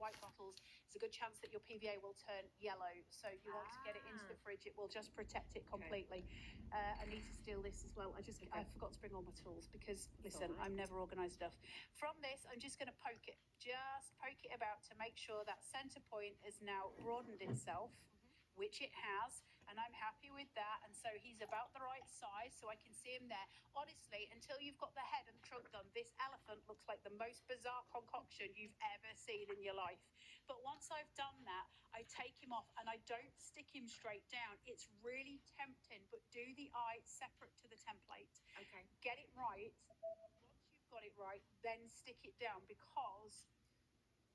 white bottles, there's a good chance that your PVA will turn yellow. So you want to get it into the fridge. It will just protect it completely. I need to steal this as well. I forgot to bring all my tools because, listen, I'm never organised enough. From this, I'm just going to poke it. Just poke it about to make sure that centre point has now broadened itself, which it has, and I'm happy with that. And so he's about the right size, so I can see him there. Honestly, until you've got the head and the trunk done, this elephant looks like the most bizarre concoction you've ever seen in your life. But once I've done that, I take him off and I don't stick him straight down. It's really tempting, but do the eye separate to the template. Okay. Get it right. Once you've got it right, then stick it down, because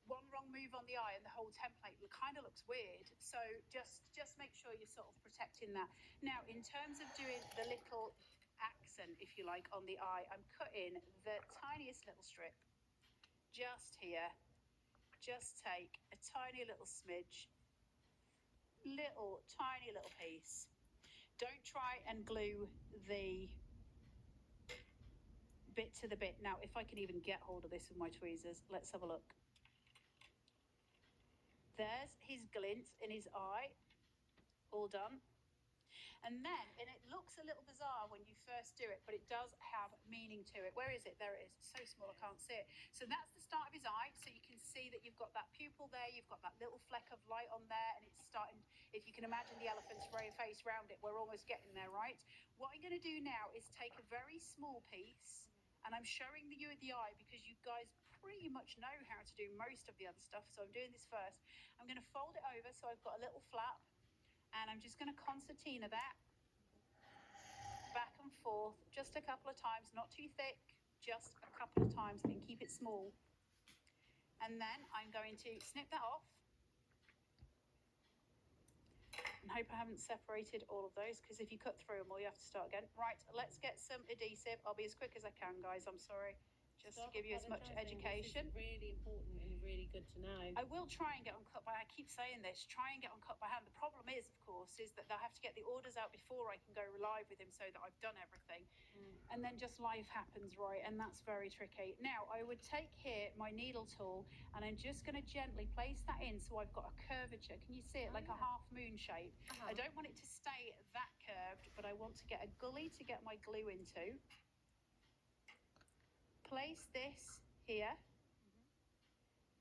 one wrong move on the eye and the whole template kind of looks weird. So just make sure you're sort of protecting that. Now, in terms of doing the little accent, if you like, on the eye, I'm cutting the tiniest little strip just here. Just take a tiny little smidge, tiny little piece. Don't try and glue the bit to the bit. Now, if I can even get hold of this with my tweezers, let's have a look. There's his glint in his eye, all done. And it looks a little bizarre when you first do it, but it does have meaning to it. Where is it? There it is. So small I can't see it. So that's the start of his eye. So you can see that you've got that pupil there, you've got that little fleck of light on there, and it's starting, if you can imagine the elephant's face round it, we're almost getting there, right? What I'm going to do now is take a very small piece, and I'm showing you the eye because you guys pretty much know how to do most of the other stuff. So I'm doing this first. I'm going to fold it over so I've got a little flap, and I'm just going to concertina that back and forth just a couple of times, not too thick, just a couple of times, and keep it small. And then I'm going to snip that off. And hope I haven't separated all of those, because if you cut through them all, you have to start again. Right, let's get some adhesive. I'll be as quick as I can, guys. I'm sorry. Just to give you as much education. This is really important and really good to know. I will try and get on cut by, I keep saying this, try and get on cut by hand. The problem is, of course, is that they'll have to get the orders out before I can go live with him so that I've done everything. And then just life happens, right? And that's very tricky. Now, I would take here my needle tool, and I'm just going to gently place that in so I've got a curvature. Can you see it? Like a half moon shape. I don't want it to stay that curved, but I want to get a gully to get my glue into. Place this here,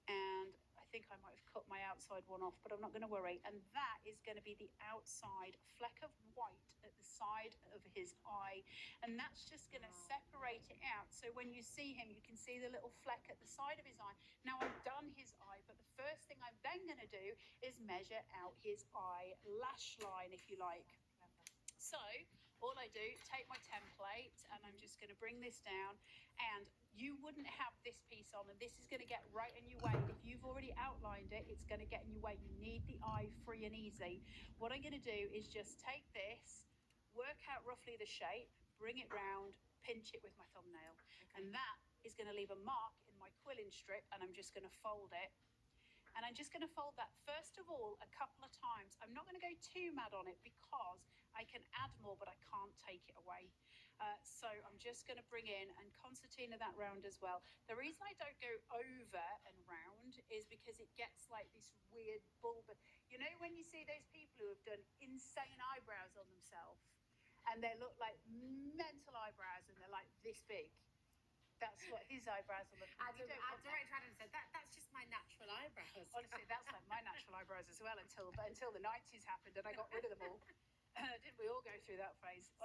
and I think I might have cut my outside one off, but I'm not going to worry. And that is going to be the outside fleck of white at the side of his eye, and that's just going to separate it out. So when you see him, you can see the little fleck at the side of his eye. Now, I've done his eye, but the first thing I'm then going to do is measure out his eye lash line, if you like. So all I do, take my template, and I'm just going to bring this down, and you wouldn't have this piece on, and this is going to get right in your way. If you've already outlined it, it's going to get in your way. You need the eye free and easy. What I'm going to do is just take this, work out roughly the shape, bring it round, pinch it with my thumbnail. And that is going to leave a mark in my quilling strip, and I'm just going to fold it. And I'm just going to fold that, first of all, a couple of times. I'm not going to go too mad on it because I can add more, but I can't take it away. So I'm just going to bring in and concertina that round as well. The reason I don't go over and round is because it gets like this weird bulb. You know when you see those people who have done insane eyebrows on themselves, and they look like mental eyebrows, and they're like this big? That's what his eyebrows are looking like. As director Adam said, that's just my natural eyebrows. Honestly, that's like my natural eyebrows as well until the 90s happened and I got rid of them all. Didn't we all go through that phase?